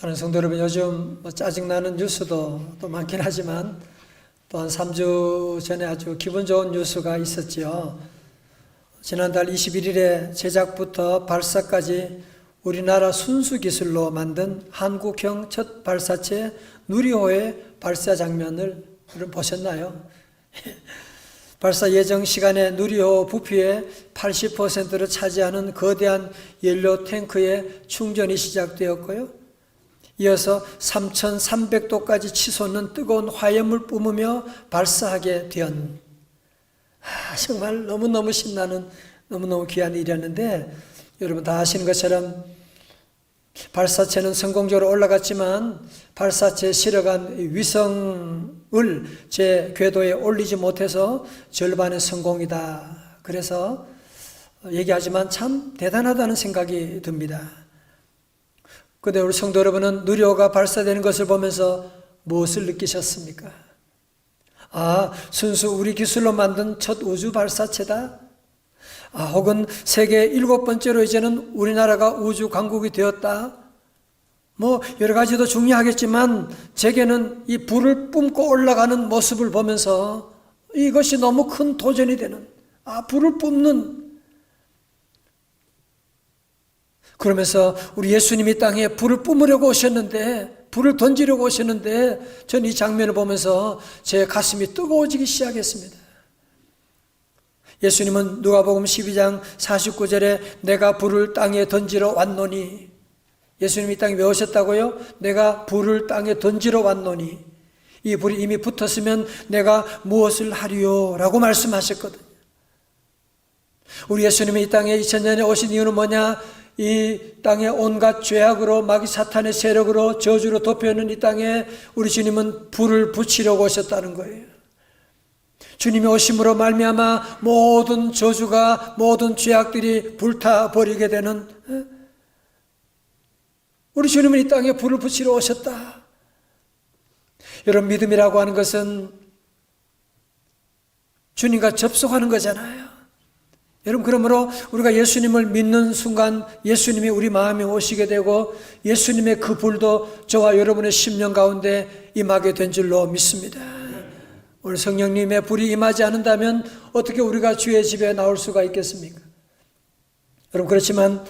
사랑하는 성도 여러분, 요즘 짜증나는 뉴스도 또 많긴 하지만 또 한 3주 전에 아주 기분 좋은 뉴스가 있었지요. 지난달 21일에 제작부터 발사까지 우리나라 순수 기술로 만든 한국형 첫 발사체 누리호의 발사 장면을 여러분 보셨나요? 발사 예정 시간에 누리호 부피의 80%를 차지하는 거대한 연료 탱크의 충전이 시작되었고요. 이어서 3,300도까지 치솟는 뜨거운 화염을 뿜으며 발사하게 된 정말 너무너무 신나는 너무너무 귀한 일이었는데, 여러분 다 아시는 것처럼 발사체는 성공적으로 올라갔지만 발사체에 실어간 위성을 제 궤도에 올리지 못해서 절반의 성공이다. 그래서 얘기하지만 참 대단하다는 생각이 듭니다. 그런데 우리 성도 여러분은 누리호가 발사되는 것을 보면서 무엇을 느끼셨습니까? 순수 우리 기술로 만든 첫 우주 발사체다? 혹은 세계 7번째로 이제는 우리나라가 우주 강국이 되었다? 여러 가지도 중요하겠지만 제게는 이 불을 뿜고 올라가는 모습을 보면서 이것이 너무 큰 도전이 되는, 불을 뿜는, 그러면서 우리 예수님이 땅에 불을 뿜으려고 오셨는데, 불을 던지려고 오셨는데, 전 이 장면을 보면서 제 가슴이 뜨거워지기 시작했습니다. 예수님은 누가복음 12장 49절에 내가 불을 땅에 던지러 왔노니, 예수님이 땅에 왜 오셨다고요? 내가 불을 땅에 던지러 왔노니, 이 불이 이미 붙었으면 내가 무엇을 하리요? 라고 말씀하셨거든요. 우리 예수님이 이 땅에 2000년에 오신 이유는 뭐냐? 이 땅에 온갖 죄악으로 마귀 사탄의 세력으로 저주로 덮여있는 이 땅에 우리 주님은 불을 붙이려고 오셨다는 거예요. 주님이 오심으로 말미암아 모든 저주가, 모든 죄악들이 불타버리게 되는, 우리 주님은 이 땅에 불을 붙이러 오셨다. 여러분, 믿음이라고 하는 것은 주님과 접속하는 거잖아요. 여러분, 그러므로 우리가 예수님을 믿는 순간 예수님이 우리 마음에 오시게 되고 예수님의 그 불도 저와 여러분의 심령 가운데 임하게 된 줄로 믿습니다. 오늘 성령님의 불이 임하지 않는다면 어떻게 우리가 주의 집에 나올 수가 있겠습니까? 여러분, 그렇지만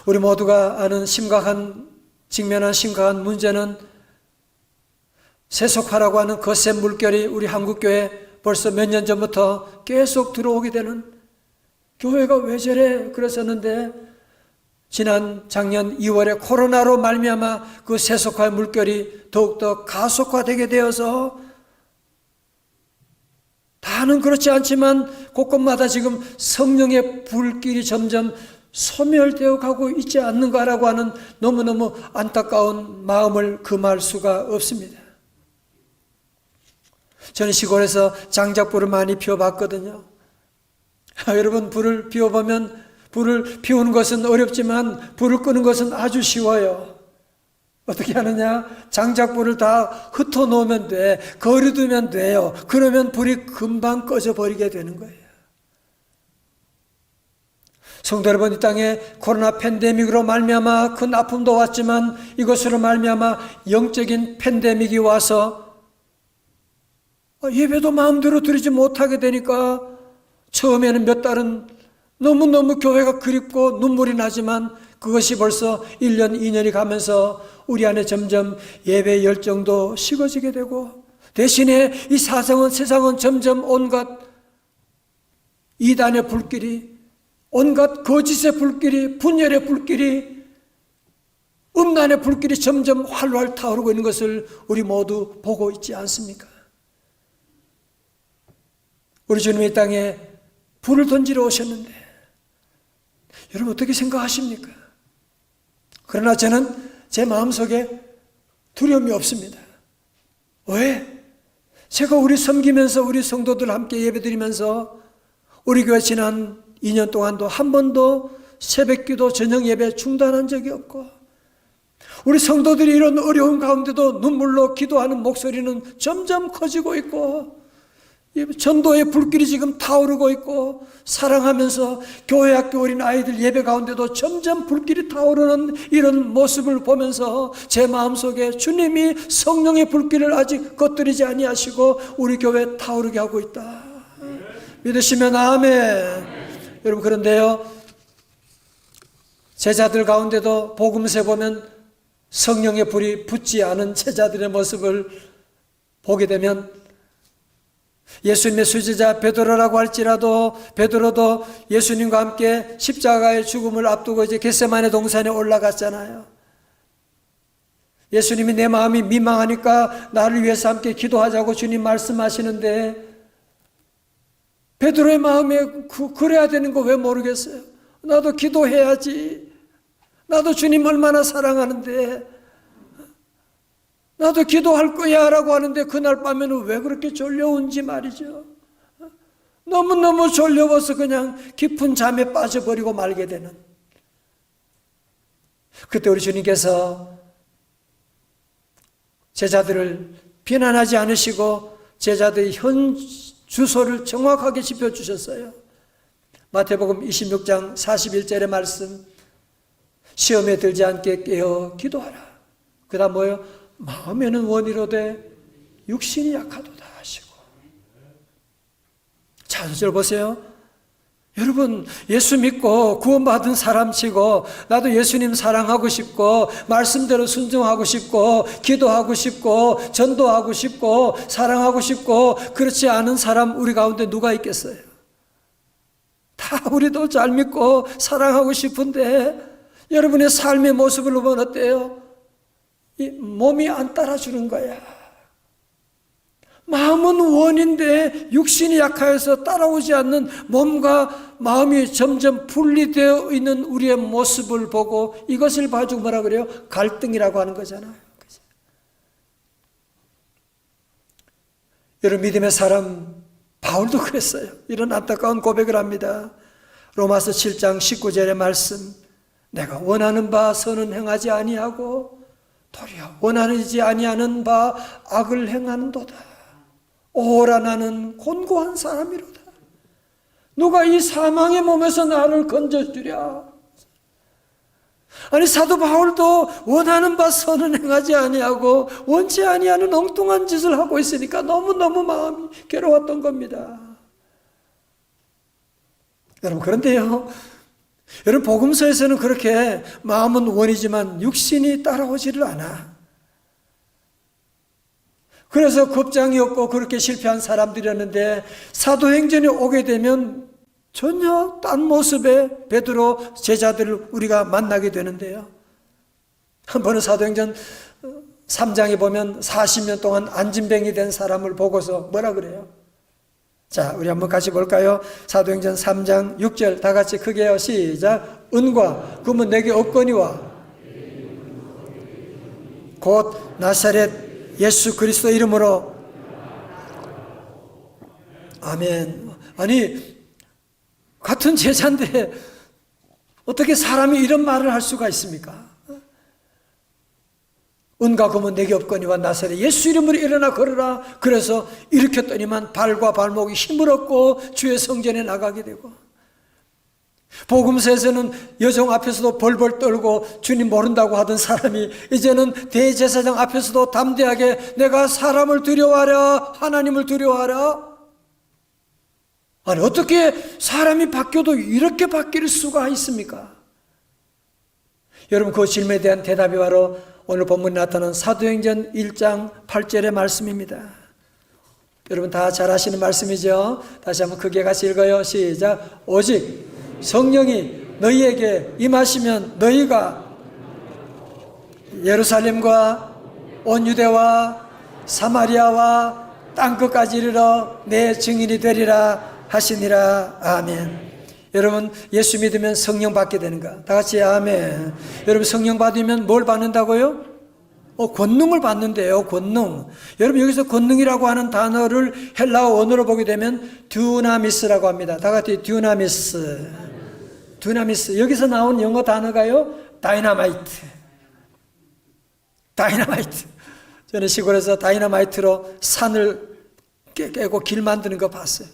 우리 모두가 아는 직면한 심각한 문제는 세속화라고 하는 거센 물결이 우리 한국교회에 벌써 몇 년 전부터 계속 들어오게 되는, 교회가 왜 저래 그랬었는데 작년 2월에 코로나로 말미암아 그 세속화의 물결이 더욱더 가속화되게 되어서, 다는 그렇지 않지만 곳곳마다 지금 성령의 불길이 점점 소멸되어 가고 있지 않는가라고 하는 너무너무 안타까운 마음을 금할 수가 없습니다. 저는 시골에서 장작불을 많이 피워봤거든요. 여러분, 불을 피워보면 불을 피우는 것은 어렵지만 불을 끄는 것은 아주 쉬워요. 어떻게 하느냐? 장작불을 다 흩어놓으면 돼. 거리두면 돼요. 그러면 불이 금방 꺼져버리게 되는 거예요. 성도 여러분, 이 땅에 코로나 팬데믹으로 말미암아 큰 아픔도 왔지만 이것으로 말미암아 영적인 팬데믹이 와서 예배도 마음대로 드리지 못하게 되니까 처음에는 몇 달은 너무너무 교회가 그립고 눈물이 나지만 그것이 벌써 1년, 2년이 가면서 우리 안에 점점 예배 열정도 식어지게 되고, 대신에 이 세상은 점점 온갖 이단의 불길이, 온갖 거짓의 불길이, 분열의 불길이, 음란의 불길이 점점 활활 타오르고 있는 것을 우리 모두 보고 있지 않습니까? 우리 주님이 이 땅에 불을 던지러 오셨는데 여러분 어떻게 생각하십니까? 그러나 저는 제 마음속에 두려움이 없습니다. 왜? 제가 우리 섬기면서 우리 성도들 함께 예배드리면서 우리 교회 지난 2년 동안도 한 번도 새벽기도 저녁 예배 중단한 적이 없고, 우리 성도들이 이런 어려운 가운데도 눈물로 기도하는 목소리는 점점 커지고 있고, 이 전도의 불길이 지금 타오르고 있고, 사랑하면서 교회 학교 어린 아이들 예배 가운데도 점점 불길이 타오르는 이런 모습을 보면서 제 마음속에 주님이 성령의 불길을 아직 꺼뜨리지 아니하시고 우리 교회에 타오르게 하고 있다. 믿으시면 아멘. 여러분, 그런데요, 제자들 가운데도 복음서에 보면 성령의 불이 붙지 않은 제자들의 모습을 보게 되면, 예수님의 수제자 베드로라고 할지라도 베드로도 예수님과 함께 십자가의 죽음을 앞두고 이제 겟세마네 동산에 올라갔잖아요. 예수님이 내 마음이 민망하니까 나를 위해서 함께 기도하자고 주님 말씀하시는데, 베드로의 마음에 그래야 되는 거 왜 모르겠어요? 나도 기도해야지. 나도 주님 얼마나 사랑하는데, 나도 기도할 거야 라고 하는데 그날 밤에는 왜 그렇게 졸려온지 말이죠. 너무너무 졸려워서 그냥 깊은 잠에 빠져버리고 말게 되는. 그때 우리 주님께서 제자들을 비난하지 않으시고 제자들의 현 주소를 정확하게 짚어주셨어요. 마태복음 26장 41절의 말씀, 시험에 들지 않게 깨어 기도하라. 그 다음 뭐예요? 마음에는 원이로되 육신이 약하도다 하시고. 자, 4절 보세요. 여러분, 예수 믿고 구원받은 사람치고 나도 예수님 사랑하고 싶고 말씀대로 순종하고 싶고 기도하고 싶고 전도하고 싶고 사랑하고 싶고 그렇지 않은 사람 우리 가운데 누가 있겠어요? 다 우리도 잘 믿고 사랑하고 싶은데 여러분의 삶의 모습을 보면 어때요? 이 몸이 안 따라주는 거야. 마음은 원인데 육신이 약하여서 따라오지 않는 몸과 마음이 점점 분리되어 있는 우리의 모습을 보고 이것을 봐주고 뭐라 그래요? 갈등이라고 하는 거잖아요. 그죠? 여러분, 믿음의 사람 바울도 그랬어요. 이런 안타까운 고백을 합니다. 로마서 7장 19절의 말씀, 내가 원하는 바 선은 행하지 아니하고 도리어 원하지 아니하는 바 악을 행하는도다. 오라 나는 곤고한 사람이로다. 누가 이 사망의 몸에서 나를 건져주랴. 아니, 사도 바울도 원하는 바 선은 행하지 아니하고 원치 아니하는 엉뚱한 짓을 하고 있으니까 너무너무 마음이 괴로웠던 겁니다. 여러분, 그런데요, 여러분, 복음서에서는 그렇게 마음은 원이지만 육신이 따라오지를 않아. 그래서 겁장이 없고 그렇게 실패한 사람들이었는데 사도행전에 오게 되면 전혀 딴 모습의 베드로 제자들을 우리가 만나게 되는데요. 한 번은 사도행전 3장에 보면 40년 동안 안진뱅이 된 사람을 보고서 뭐라 그래요? 자, 우리 한번 같이 볼까요? 사도행전 3장 6절 다 같이 크게요. 시작. 은과 금은 내게 없거니와 곧 나사렛 예수 그리스도 이름으로. 아멘. 아니, 같은 제자인데 어떻게 사람이 이런 말을 할 수가 있습니까? 은과 금은 내게 없거니와 나사렛 예수 이름으로 일어나 걸으라. 그래서 일으켰더니만 발과 발목이 힘을 얻고 주의 성전에 나가게 되고, 복음서에서는 여종 앞에서도 벌벌 떨고 주님 모른다고 하던 사람이 이제는 대제사장 앞에서도 담대하게 내가 사람을 두려워하랴 하나님을 두려워하랴. 아니, 어떻게 사람이 바뀌어도 이렇게 바뀔 수가 있습니까? 여러분, 그 질문에 대한 대답이 바로 오늘 본문에 나타난 사도행전 1장 8절의 말씀입니다. 여러분 다 잘 아시는 말씀이죠? 다시 한번 크게 같이 읽어요. 시작. 오직 성령이 너희에게 임하시면 너희가 예루살렘과 온 유대와 사마리아와 땅끝까지 이르러 내 증인이 되리라 하시니라. 아멘. 여러분, 예수 믿으면 성령 받게 되는가? 다 같이 아멘. 여러분, 성령 받으면 뭘 받는다고요? 권능을 받는데요. 권능. 여러분, 여기서 권능이라고 하는 단어를 헬라어 원어로 보게 되면 듀나미스라고 합니다. 다 같이 듀나미스. 듀나미스. 여기서 나온 영어 단어가요, 다이너마이트. 다이너마이트. 저는 시골에서 다이너마이트로 산을 깨고 길 만드는 거 봤어요.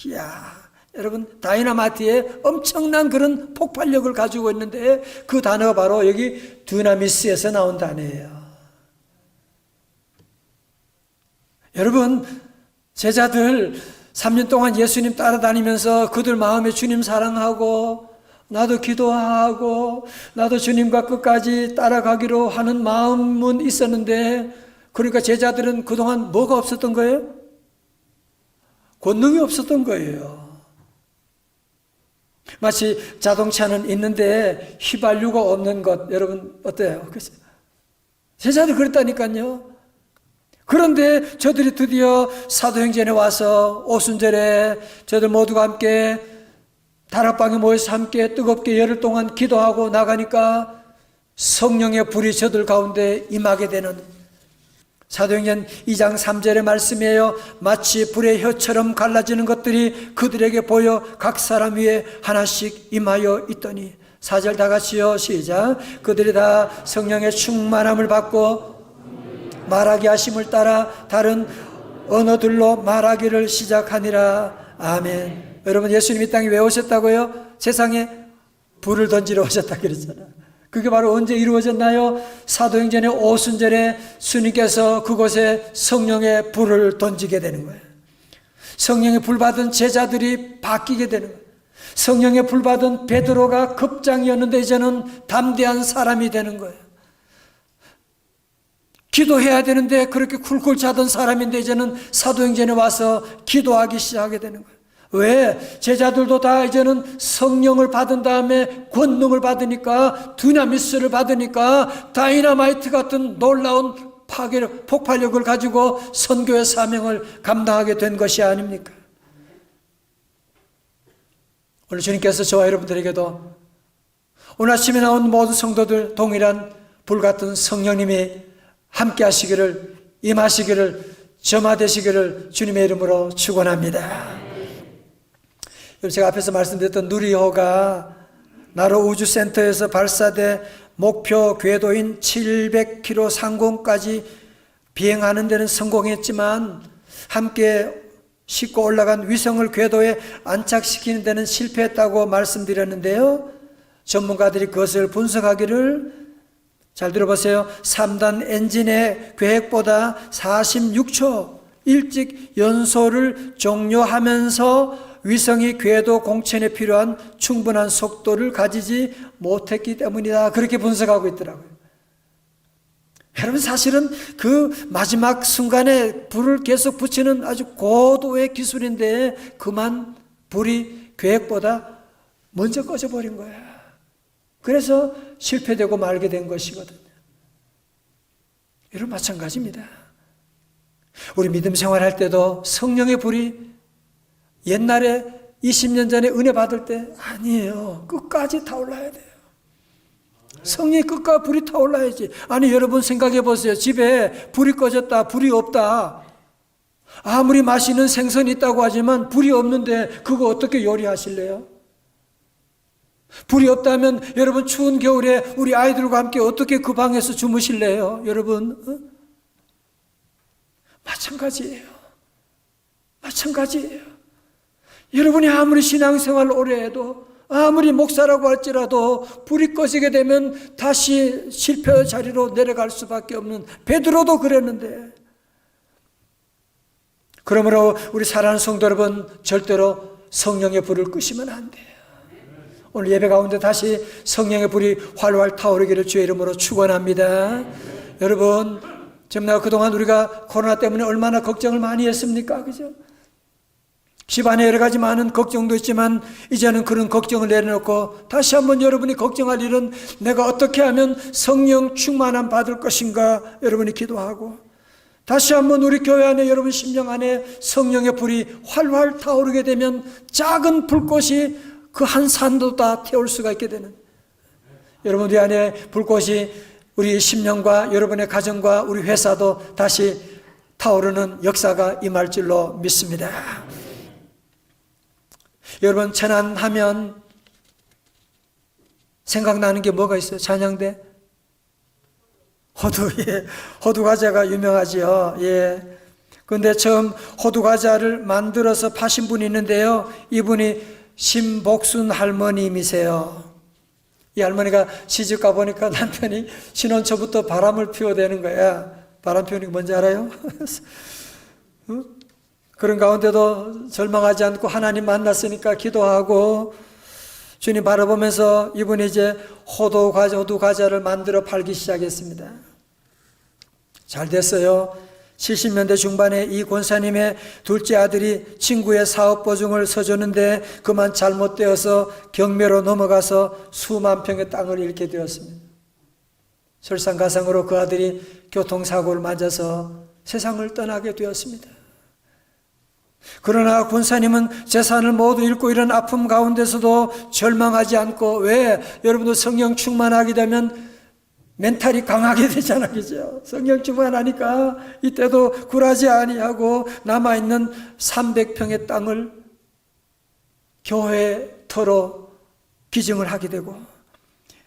이야, 여러분, 다이너마이트에 엄청난 그런 폭발력을 가지고 있는데 그 단어가 바로 여기 두나미스에서 나온 단어예요. 여러분, 제자들 3년 동안 예수님 따라다니면서 그들 마음에 주님 사랑하고 나도 기도하고 나도 주님과 끝까지 따라가기로 하는 마음은 있었는데, 그러니까 제자들은 그동안 뭐가 없었던 거예요? 권능이 없었던 거예요. 마치 자동차는 있는데 휘발유가 없는 것, 여러분 어때요? 제자들 그랬다니까요. 그런데 저들이 드디어 사도행전에 와서 오순절에 저들 모두가 함께 다락방에 모여서 함께 뜨겁게 열흘 동안 기도하고 나가니까 성령의 불이 저들 가운데 임하게 되는, 사도행전 2장 3절의 말씀이에요. 마치 불의 혀처럼 갈라지는 것들이 그들에게 보여 각 사람 위에 하나씩 임하여 있더니, 4절 다 같이요, 시작. 그들이 다 성령의 충만함을 받고 말하게 하심을 따라 다른 언어들로 말하기를 시작하니라. 아멘. 여러분, 예수님이 이 땅에 왜 오셨다고요? 세상에 불을 던지러 오셨다 그랬잖아요. 그게 바로 언제 이루어졌나요? 사도행전의 오순절에 주님께서 그곳에 성령의 불을 던지게 되는 거예요. 성령의 불 받은 제자들이 바뀌게 되는 거예요. 성령의 불 받은 베드로가 급장이었는데 이제는 담대한 사람이 되는 거예요. 기도해야 되는데 그렇게 쿨쿨 자던 사람인데 이제는 사도행전에 와서 기도하기 시작하게 되는 거예요. 왜? 제자들도 다 이제는 성령을 받은 다음에 권능을 받으니까, 두나미스를 받으니까 다이너마이트 같은 놀라운 파괴력, 폭발력을 가지고 선교의 사명을 감당하게 된 것이 아닙니까? 오늘 주님께서 저와 여러분들에게도 오늘 아침에 나온 모든 성도들 동일한 불같은 성령님이 함께 하시기를, 임하시기를, 점화되시기를 주님의 이름으로 축원합니다. 제가 앞에서 말씀드렸던 누리호가 나로 우주센터에서 발사돼 목표 궤도인 700km 상공까지 비행하는 데는 성공했지만 함께 싣고 올라간 위성을 궤도에 안착시키는 데는 실패했다고 말씀드렸는데요. 전문가들이 그것을 분석하기를, 잘 들어보세요. 3단 엔진의 계획보다 46초 일찍 연소를 종료하면서 위성이 궤도 공천에 필요한 충분한 속도를 가지지 못했기 때문이다. 그렇게 분석하고 있더라고요. 여러분, 사실은 그 마지막 순간에 불을 계속 붙이는 아주 고도의 기술인데 그만 불이 계획보다 먼저 꺼져버린 거야. 그래서 실패되고 말게 된 것이거든요. 여러분, 마찬가지입니다. 우리 믿음 생활할 때도 성령의 불이 옛날에 20년 전에 은혜 받을 때 아니에요. 끝까지 타올라야 돼요. 성령의 끝과 불이 타올라야지. 아니, 여러분 생각해 보세요. 집에 불이 꺼졌다, 불이 없다. 아무리 맛있는 생선이 있다고 하지만 불이 없는데 그거 어떻게 요리하실래요? 불이 없다면 여러분 추운 겨울에 우리 아이들과 함께 어떻게 그 방에서 주무실래요? 여러분, 마찬가지예요. 마찬가지예요. 여러분이 아무리 신앙생활을 오래 해도, 아무리 목사라고 할지라도 불이 꺼지게 되면 다시 실패의 자리로 내려갈 수밖에 없는, 베드로도 그랬는데. 그러므로 우리 사랑하는 성도 여러분, 절대로 성령의 불을 끄시면 안 돼요. 오늘 예배 가운데 다시 성령의 불이 활활 타오르기를 주의 이름으로 축원합니다. 여러분, 정말 그동안 우리가 코로나 때문에 얼마나 걱정을 많이 했습니까? 그죠? 집안에 여러 가지 많은 걱정도 있지만 이제는 그런 걱정을 내려놓고 다시 한번 여러분이 걱정할 일은 내가 어떻게 하면 성령 충만함 받을 것인가 여러분이 기도하고, 다시 한번 우리 교회 안에 여러분 심령 안에 성령의 불이 활활 타오르게 되면 작은 불꽃이 그 한 산도 다 태울 수가 있게 되는, 여러분 우리 안에 불꽃이 우리 심령과 여러분의 가정과 우리 회사도 다시 타오르는 역사가 임할 줄로 믿습니다. 여러분, 천안하면 생각나는 게 뭐가 있어요? 찬양대? 호두, 예. 호두 과자가 유명하지요. 예. 근데 처음 호두과자를 만들어서 파신 분이 있는데요. 이분이 심복순 할머님이세요. 이 할머니가 시집가 보니까 남편이 신혼 초부터 바람을 피워대는 거야. 바람 피우는 게 뭔지 알아요? 그런 가운데도 절망하지 않고 하나님 만났으니까 기도하고 주님 바라보면서 이분이 이제 호두과자를 만들어 팔기 시작했습니다. 잘 됐어요. 70년대 중반에 이 권사님의 둘째 아들이 친구의 사업 보증을 서줬는데 그만 잘못되어서 경매로 넘어가서 수만 평의 땅을 잃게 되었습니다. 설상가상으로 그 아들이 교통사고를 맞아서 세상을 떠나게 되었습니다. 그러나 권사님은 재산을 모두 잃고 이런 아픔 가운데서도 절망하지 않고, 왜? 여러분도 성령 충만하게 되면 멘탈이 강하게 되잖아, 그죠? 성령 충만하니까 이때도 굴하지 아니하고 남아있는 300평의 땅을 교회터로 기증을 하게 되고,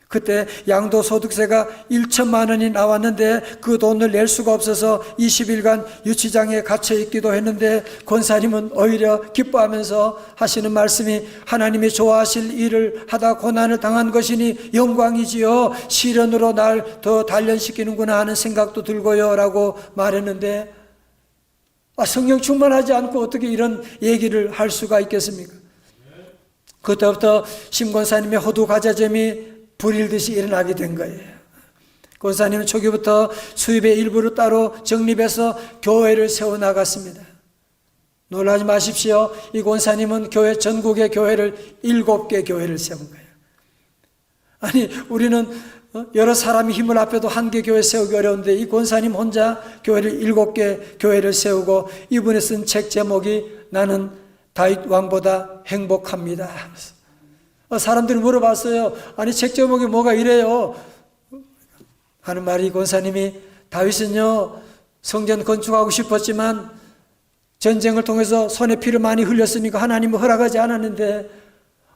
그때 양도소득세가 1천만 원이 나왔는데 그 돈을 낼 수가 없어서 20일간 유치장에 갇혀 있기도 했는데, 권사님은 오히려 기뻐하면서 하시는 말씀이 하나님이 좋아하실 일을 하다 고난을 당한 것이니 영광이지요. 시련으로 날 더 단련시키는구나 하는 생각도 들고요 라고 말했는데, 성령 충만하지 않고 어떻게 이런 얘기를 할 수가 있겠습니까? 그때부터 심 권사님의 호두과자점이 불일듯이 일어나게 된 거예요. 권사님은 초기부터 수입의 일부를 따로 적립해서 교회를 세워나갔습니다. 놀라지 마십시오. 이 권사님은 전국의 교회를 7개 교회를 세운 거예요. 아니, 우리는 여러 사람이 힘을 합해도 한 개 교회 세우기 어려운데 이 권사님 혼자 교회를 7개 교회를 세우고, 이분이 쓴 책 제목이 나는 다윗 왕보다 행복합니다. 사람들이 물어봤어요. 아니, 책 제목이 뭐가 이래요? 하는 말이, 권사님이 다윗은요 성전 건축하고 싶었지만 전쟁을 통해서 손에 피를 많이 흘렸으니까 하나님은 허락하지 않았는데,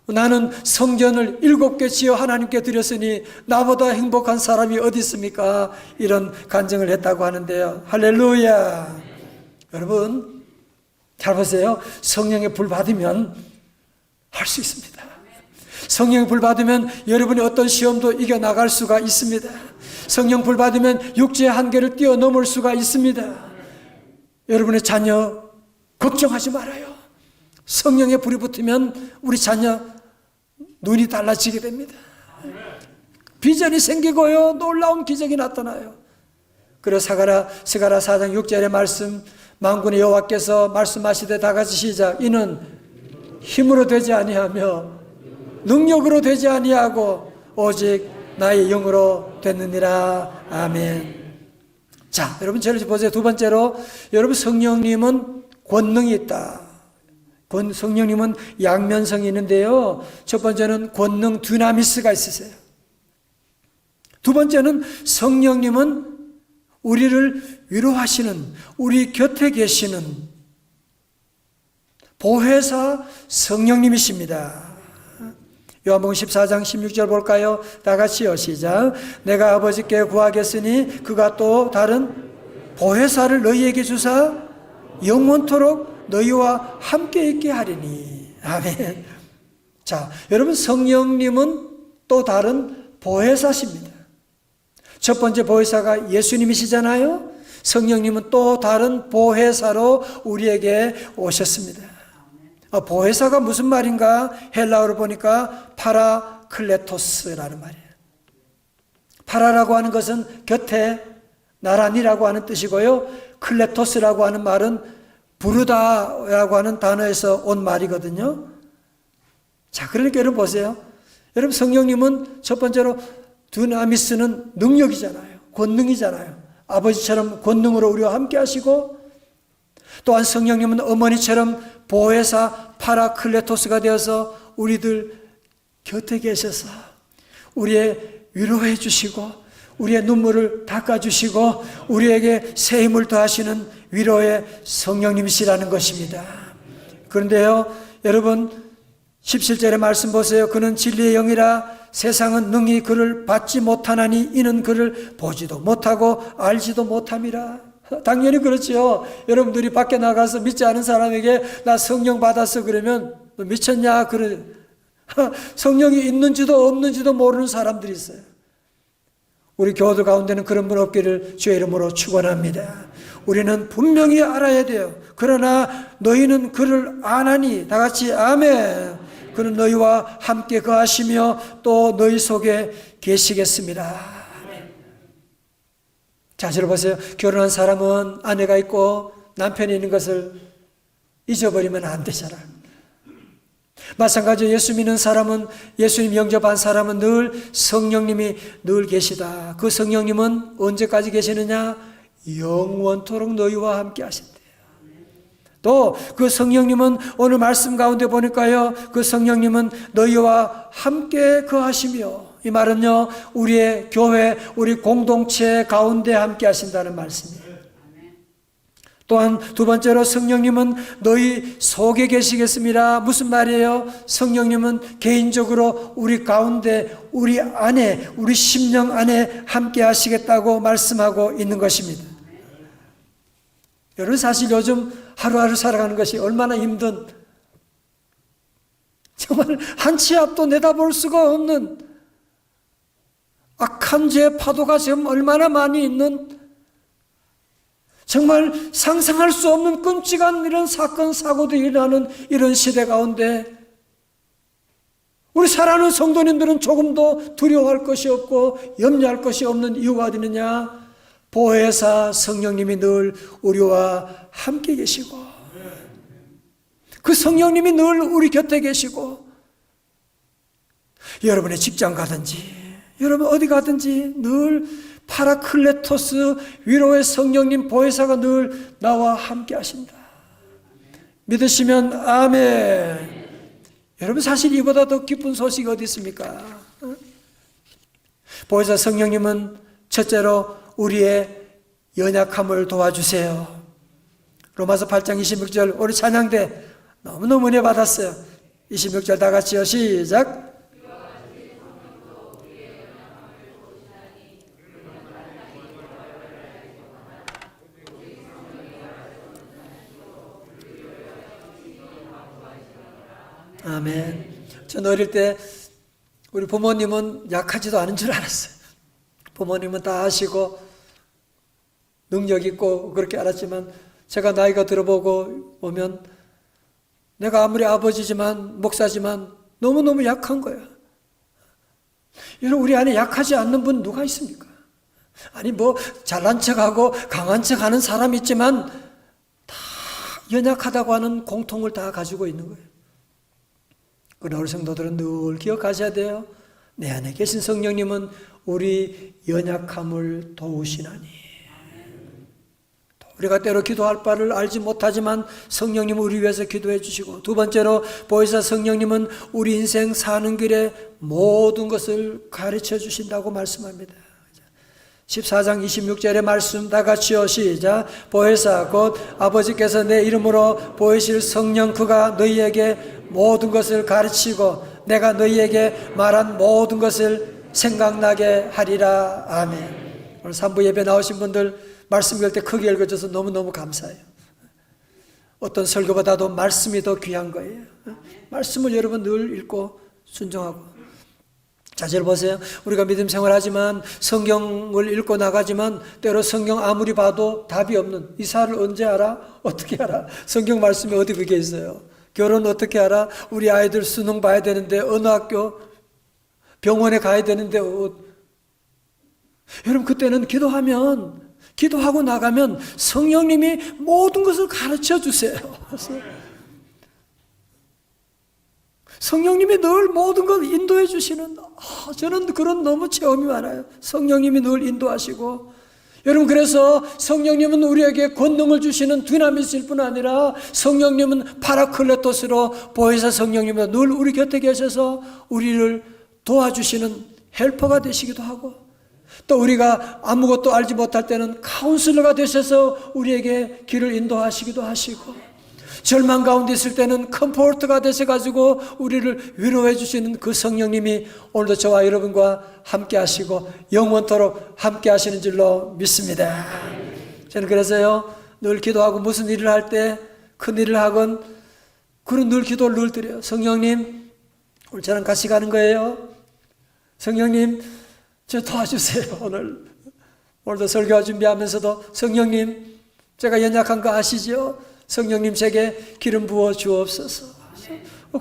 나는 성전을 7개 지어 하나님께 드렸으니 나보다 행복한 사람이 어디 있습니까? 이런 간증을 했다고 하는데요. 할렐루야. 여러분 잘 보세요. 성령의 불 받으면 할 수 있습니다. 성령 불 받으면 여러분이 어떤 시험도 이겨나갈 수가 있습니다. 성령 불 받으면 육체의 한계를 뛰어넘을 수가 있습니다. 여러분의 자녀 걱정하지 말아요. 성령의 불이 붙으면 우리 자녀 눈이 달라지게 됩니다. 비전이 생기고요, 놀라운 기적이 나타나요. 그래서 스가랴 4장 6절의 말씀, 만군의 여호와께서 말씀하시되 다 같이 시작. 이는 힘으로 되지 아니하며 능력으로 되지 아니하고 오직 나의 영으로 됐느니라. 아멘. 자, 여러분 저를 보세요. 두 번째로, 여러분 성령님은 권능이 있다. 성령님은 양면성이 있는데요, 첫 번째는 권능 두나미스가 있으세요. 두 번째는 성령님은 우리를 위로하시는, 우리 곁에 계시는 보혜사 성령님이십니다. 요한복음 14장 16절 볼까요? 다 같이요, 시작. 내가 아버지께 구하겠으니 그가 또 다른 보혜사를 너희에게 주사 영원토록 너희와 함께 있게 하리니. 아멘. 자, 여러분 성령님은 또 다른 보혜사십니다. 첫 번째 보혜사가 예수님이시잖아요. 성령님은 또 다른 보혜사로 우리에게 오셨습니다. 보혜사가 무슨 말인가? 헬라어로 보니까 파라클레토스라는 말이에요. 파라라고 하는 것은 곁에, 나란히라고 하는 뜻이고요, 클레토스라고 하는 말은 부르다라고 하는 단어에서 온 말이거든요. 자, 그러니까 여러분 보세요. 여러분 성령님은 첫 번째로 두나미스는 능력이잖아요. 권능이잖아요. 아버지처럼 권능으로 우리와 함께 하시고, 또한 성령님은 어머니처럼 보혜사 파라클레토스가 되어서 우리들 곁에 계셔서 우리의 위로해 주시고 우리의 눈물을 닦아주시고 우리에게 새 힘을 더하시는 위로의 성령님이시라는 것입니다. 그런데요, 여러분 17절의 말씀 보세요. 그는 진리의 영이라 세상은 능히 그를 받지 못하나니 이는 그를 보지도 못하고 알지도 못함이라. 당연히 그렇죠. 여러분들이 밖에 나가서 믿지 않은 사람에게 나 성령 받았어 그러면 너 미쳤냐? 그래. 성령이 있는지도 없는지도 모르는 사람들이 있어요. 우리 교우들 가운데는 그런 분 없기를 주의 이름으로 축원합니다. 우리는 분명히 알아야 돼요. 그러나 너희는 그를 아나니, 다 같이 아멘. 그는 너희와 함께 거하시며 또 너희 속에 계시겠습니다. 자, 저를 보세요. 결혼한 사람은 아내가 있고 남편이 있는 것을 잊어버리면 안 되잖아요. 마찬가지로 예수 믿는 사람은, 예수님 영접한 사람은 늘 성령님이 늘 계시다. 그 성령님은 언제까지 계시느냐? 영원토록 너희와 함께 하신대요. 또 그 성령님은 오늘 말씀 가운데 보니까요, 그 성령님은 너희와 함께 거하시며, 이 말은요, 우리의 교회, 우리 공동체 가운데 함께 하신다는 말씀이에요. 또한 두 번째로 성령님은 너희 속에 계시겠습니다. 무슨 말이에요? 성령님은 개인적으로 우리 가운데, 우리 안에, 우리 심령 안에 함께 하시겠다고 말씀하고 있는 것입니다. 여러분, 사실 요즘 하루하루 살아가는 것이 얼마나 힘든, 정말 한 치 앞도 내다볼 수가 없는 악한 죄 파도가 지금 얼마나 많이 있는, 정말 상상할 수 없는 끔찍한 이런 사건 사고들이 일어나는 이런 시대 가운데 우리 사랑하는 성도님들은 조금도 두려워할 것이 없고 염려할 것이 없는 이유가 어디 있느냐? 보혜사 성령님이 늘 우리와 함께 계시고, 그 성령님이 늘 우리 곁에 계시고, 여러분의 직장 가든지 여러분 어디 가든지 늘 파라클레토스 위로의 성령님 보혜사가 늘 나와 함께 하신다. 믿으시면 아멘. 여러분, 사실 이보다 더 기쁜 소식이 어디 있습니까? 보혜사 성령님은 첫째로 우리의 연약함을 도와주세요. 로마서 8장 26절 우리 찬양대 너무너무 은혜 받았어요. 26절 다 같이요. 시작. 아멘. 전 어릴 때 우리 부모님은 약하지도 않은 줄 알았어요. 부모님은 다 아시고 능력 있고 그렇게 알았지만 제가 나이가 들어보고 오면 내가 아무리 아버지지만 목사지만 너무너무 약한 거야. 여러분, 우리 안에 약하지 않는 분 누가 있습니까? 아니 뭐 잘난 척하고 강한 척하는 사람이 있지만 다 연약하다고 하는 공통을 다 가지고 있는 거예요. 그러나 우리 성도들은 늘 기억하셔야 돼요. 내 안에 계신 성령님은 우리 연약함을 도우시나니. 우리가 때로 기도할 바를 알지 못하지만 성령님은 우리 위해서 기도해 주시고, 두 번째로 보혜사 성령님은 우리 인생 사는 길에 모든 것을 가르쳐 주신다고 말씀합니다. 14장 26절의 말씀 다 같이요. 시작. 보혜사 곧 아버지께서 내 이름으로 보이실 성령 그가 너희에게 모든 것을 가르치고 내가 너희에게 말한 모든 것을 생각나게 하리라. 아멘. 오늘 3부 예배 나오신 분들 말씀 읽을 때 크게 읽어줘서 너무너무 감사해요. 어떤 설교보다도 말씀이 더 귀한 거예요. 말씀을 여러분 늘 읽고 순종하고. 자, 잘 보세요. 우리가 믿음 생활하지만 성경을 읽고 나가지만 때로 성경 아무리 봐도 답이 없는, 이사를 언제 알아? 어떻게 알아? 성경 말씀이 어디 그게 있어요? 결혼 어떻게 알아? 우리 아이들 수능 봐야 되는데 어느 학교? 병원에 가야 되는데 여러분, 그때는 기도하고 나가면 성령님이 모든 것을 가르쳐 주세요. 성령님이 늘 모든 걸 인도해 주시는, 저는 그런 너무 체험이 많아요. 성령님이 늘 인도하시고, 여러분, 그래서 성령님은 우리에게 권능을 주시는 두나미스일 뿐 아니라 성령님은 파라클레토스로 보혜사 성령님은 늘 우리 곁에 계셔서 우리를 도와주시는 헬퍼가 되시기도 하고, 또 우리가 아무것도 알지 못할 때는 카운슬러가 되셔서 우리에게 길을 인도하시기도 하시고, 절망 가운데 있을 때는 컴포트가 되셔가지고 우리를 위로해 주시는 그 성령님이 오늘도 저와 여러분과 함께 하시고 영원토록 함께 하시는 줄로 믿습니다. 저는 그래서요, 늘 기도하고 무슨 일을 할 때, 큰 일을 하건, 그런 늘 기도를 늘 드려요. 성령님, 오늘 저랑 같이 가는 거예요. 성령님, 저 도와주세요. 오늘도 설교 준비하면서도 성령님, 제가 연약한 거 아시죠? 성령님 제게 기름 부어 주옵소서.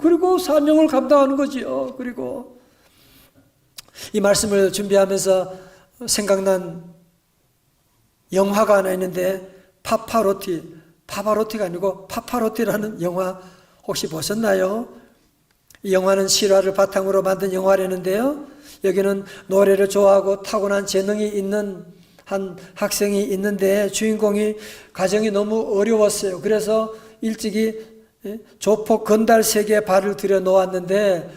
그리고 사명을 감당하는 거지요. 그리고 이 말씀을 준비하면서 생각난 영화가 하나 있는데 파바로티가 아니고 파파로티라는 영화 혹시 보셨나요? 이 영화는 실화를 바탕으로 만든 영화라는데요. 여기는 노래를 좋아하고 타고난 재능이 있는 한 학생이 있는데 주인공이 가정이 너무 어려웠어요. 그래서 일찍이 조폭 건달세계에 발을 들여 놓았는데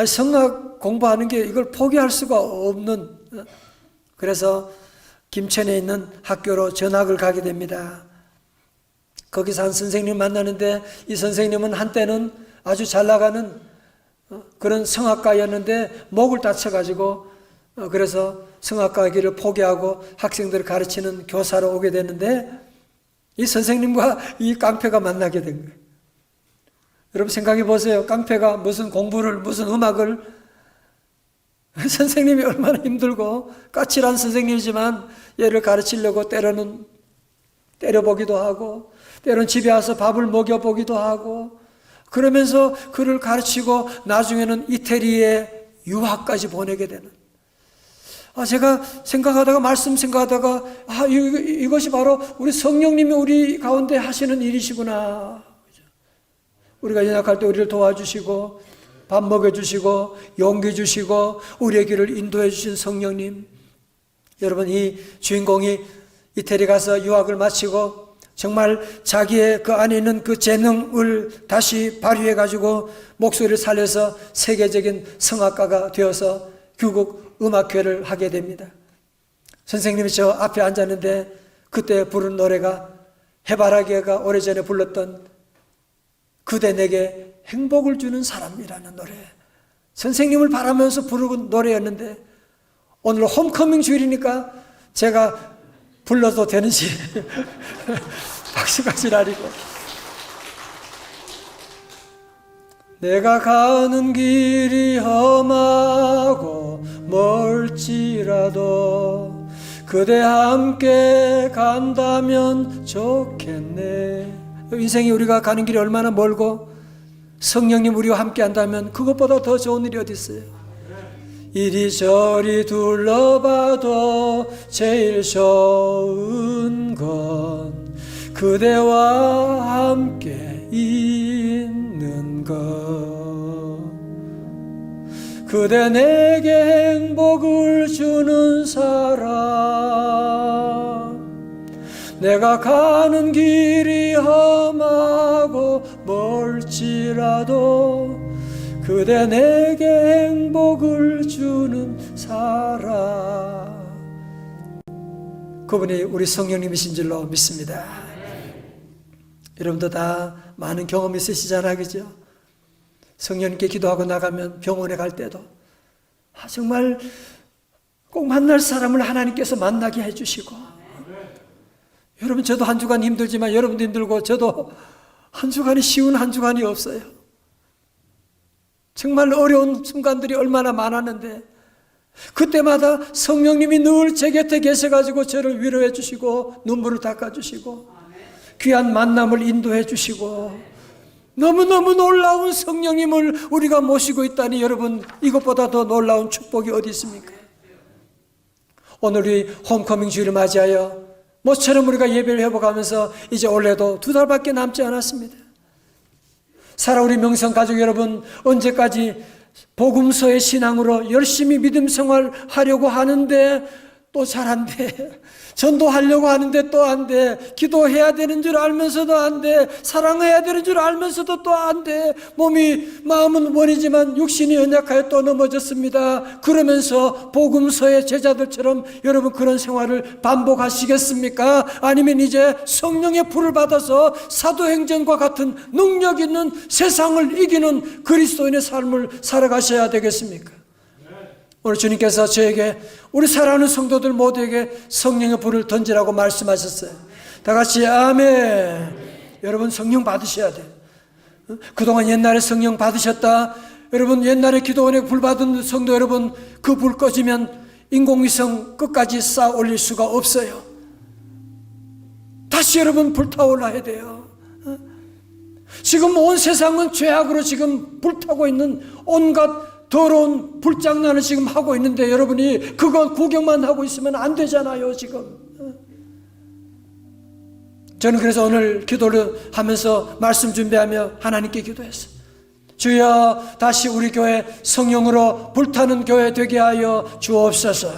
성악 공부하는 게 이걸 포기할 수가 없는, 그래서 김천에 있는 학교로 전학을 가게 됩니다. 거기서 한 선생님 만나는데 이 선생님은 한때는 아주 잘 나가는 그런 성악가였는데 목을 다쳐가지고 그래서 성악가 길을 포기하고 학생들을 가르치는 교사로 오게 됐는데 이 선생님과 이 깡패가 만나게 된 거예요. 여러분 생각해 보세요. 깡패가 무슨 공부를, 무슨 음악을, 선생님이 얼마나 힘들고 까칠한 선생님이지만 얘를 가르치려고 때로는 때려보기도 하고 때로는 집에 와서 밥을 먹여보기도 하고 그러면서 그를 가르치고 나중에는 이태리에 유학까지 보내게 되는, 제가 말씀 생각하다가 이것이 바로 우리 성령님이 우리 가운데 하시는 일이시구나. 우리가 연약할 때 우리를 도와주시고 밥 먹여주시고 용기 주시고 우리의 길을 인도해 주신 성령님. 여러분, 이 주인공이 이태리 가서 유학을 마치고 정말 자기의 그 안에 있는 그 재능을 다시 발휘해 가지고 목소리를 살려서 세계적인 성악가가 되어서 규국 음악회를 하게 됩니다. 선생님이 저 앞에 앉았는데 그때 부른 노래가 해바라기가 오래전에 불렀던 그대 내게 행복을 주는 사람이라는 노래, 선생님을 바라면서 부르는 노래였는데 오늘 홈커밍 주일이니까 제가 불러도 되는지 박수가 지랄이고, 내가 가는 길이 험하고 멀지라도 그대 함께 간다면 좋겠네. 인생이 우리가 가는 길이 얼마나 멀고 성령님 우리와 함께 한다면 그것보다 더 좋은 일이 어디 있어요. 이리저리 둘러봐도 제일 좋은 건 그대와 함께 있는 것. 그대 내게 행복을 주는 사람. 내가 가는 길이 험하고 멀지라도 그대 내게 행복을 주는 사람. 그분이 우리 성령님이신 줄로 믿습니다. 여러분도 다 많은 경험 있으시잖아요, 그죠? 성령님께 기도하고 나가면 병원에 갈 때도 정말 꼭 만날 사람을 하나님께서 만나게 해주시고, 여러분 저도 한 주간 힘들지만 여러분도 힘들고 저도 한 주간이 쉬운 한 주간이 없어요. 정말 어려운 순간들이 얼마나 많았는데 그때마다 성령님이 늘 제 곁에 계셔가지고 저를 위로해 주시고 눈물을 닦아주시고 귀한 만남을 인도해 주시고, 너무너무 놀라운 성령님을 우리가 모시고 있다니 여러분, 이것보다 더 놀라운 축복이 어디 있습니까? 오늘 이 홈커밍 주일을 맞이하여 모처럼 우리가 예배를 회복하면서 이제 올해도 2달밖에 남지 않았습니다. 살아우리 명성 가족 여러분, 언제까지 복음서의 신앙으로 열심히 믿음 생활하려고 하는데 또 잘 안 돼. 전도하려고 하는데 또 안 돼. 기도해야 되는 줄 알면서도 안 돼. 사랑해야 되는 줄 알면서도 또 안 돼. 마음은 원이지만 육신이 연약하여 또 넘어졌습니다. 그러면서 복음서의 제자들처럼 여러분 그런 생활을 반복하시겠습니까? 아니면 이제 성령의 불을 받아서 사도행전과 같은 능력 있는 세상을 이기는 그리스도인의 삶을 살아가셔야 되겠습니까? 오늘 주님께서 저에게, 우리 사랑하는 성도들 모두에게 성령의 불을 던지라고 말씀하셨어요. 다 같이 아멘. 여러분 성령 받으셔야 돼요. 그동안 옛날에 성령 받으셨다. 여러분 옛날에 기도원에 불 받은 성도 여러분, 그 불 꺼지면 인공위성 끝까지 쌓아 올릴 수가 없어요. 다시 여러분 불타올라야 돼요. 지금 온 세상은 죄악으로 지금 불타고 있는 온갖 더러운 불장난을 지금 하고 있는데 여러분이 그건 구경만 하고 있으면 안 되잖아요. 지금 저는 그래서 오늘 기도를 하면서 말씀 준비하며 하나님께 기도했어요. 주여, 다시 우리 교회 성령으로 불타는 교회 되게 하여 주옵소서.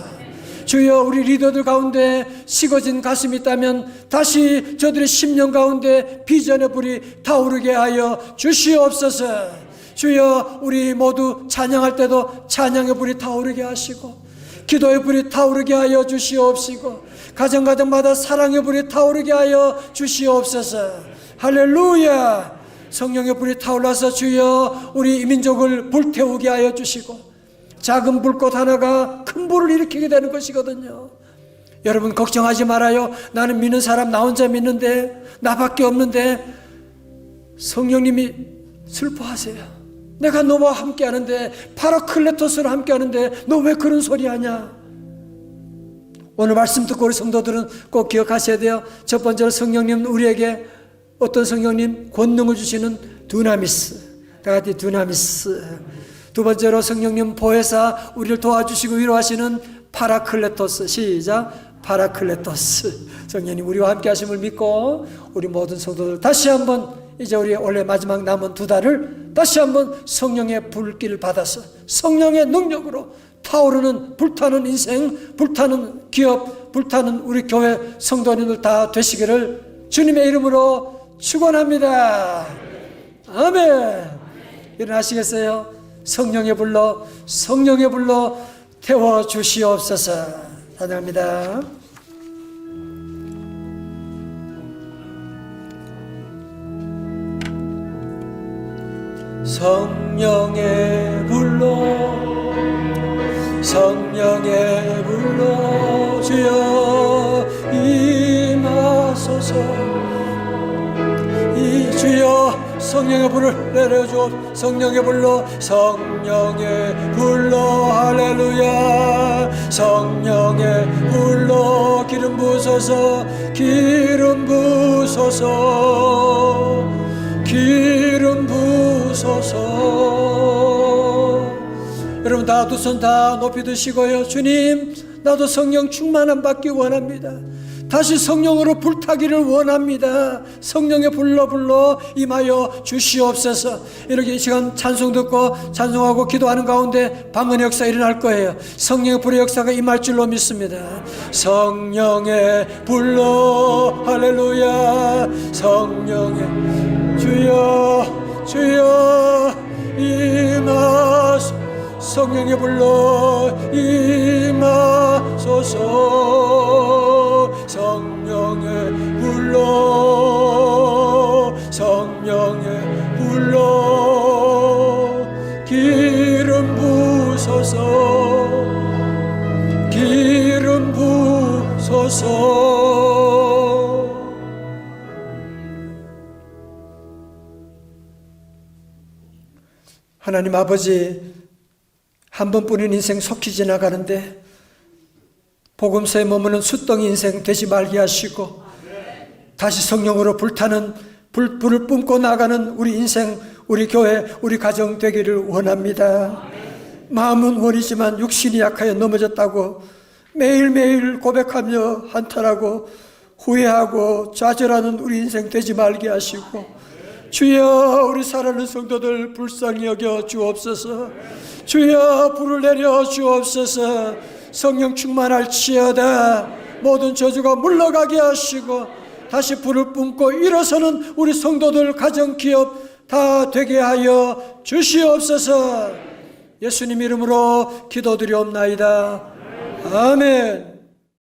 주여, 우리 리더들 가운데 식어진 가슴이 있다면 다시 저들의 심령 가운데 비전의 불이 타오르게 하여 주시옵소서. 주여, 우리 모두 찬양할 때도 찬양의 불이 타오르게 하시고 기도의 불이 타오르게 하여 주시옵시고 가정가정마다 사랑의 불이 타오르게 하여 주시옵소서. 할렐루야. 성령의 불이 타올라서 주여 우리 민족을 불태우게 하여 주시고 작은 불꽃 하나가 큰 불을 일으키게 되는 것이거든요. 여러분 걱정하지 말아요. 나는 믿는 사람 나 혼자 믿는데 나밖에 없는데 성령님이 슬퍼하세요. 내가 너와 함께 하는데 파라클레토스로 함께 하는데 너 왜 그런 소리 하냐. 오늘 말씀 듣고 우리 성도들은 꼭 기억하셔야 돼요. 첫 번째로 성령님 우리에게 어떤 성령님? 권능을 주시는 두나미스. 다 같이 두나미스. 두 번째로 성령님 보혜사 우리를 도와주시고 위로하시는 파라클레토스. 시작. 파라클레토스. 성령님 우리와 함께 하심을 믿고 우리 모든 성도들 다시 한번 이제 우리 원래 마지막 남은 2달을 다시 한번 성령의 불길을 받아서 성령의 능력으로 타오르는 불타는 인생, 불타는 기업, 불타는 우리 교회 성도님들 다 되시기를 주님의 이름으로 축원합니다. 아멘. 일어나시겠어요? 성령의 불로 태워 주시옵소서. 찬양합니다. 성령의 불로 주여 임하소서. 주여 성령의 불을 내려줘. 성령의 불로 할렐루야. 성령의 불로 기름 부으소서. 여러분 다 두 손 다 높이 드시고요. 주님 나도 성령 충만함 받기 원합니다. 다시 성령으로 불타기를 원합니다. 성령의 불로 임하여 주시옵소서. 이렇게 이 시간 찬송 듣고 찬송하고 기도하는 가운데 방언의 역사 일어날 거예요. 성령의 불의 역사가 임할 줄로 믿습니다. 성령의 불로 할렐루야. 성령의 주여 임하소서. 성령의 불로 임하소서. 성령의 불로 기름 부소서. 하나님 아버지, 한 번뿐인 인생 속히 지나가는데 복음서에 머무는 숫덩이 인생 되지 말게 하시고 다시 성령으로 불타는 불을 뿜고 나가는 우리 인생, 우리 교회, 우리 가정 되기를 원합니다. 마음은 원이지만 육신이 약하여 넘어졌다고 매일매일 고백하며 한탄하고 후회하고 좌절하는 우리 인생 되지 말게 하시고 주여 우리 사랑하는 성도들 불쌍히 여겨 주옵소서. 주여 불을 내려 주옵소서. 성령 충만할지어다. 모든 저주가 물러가게 하시고 다시 불을 뿜고 일어서는 우리 성도들 가정 기업 다 되게 하여 주시옵소서. 예수님 이름으로 기도드리옵나이다. 아멘.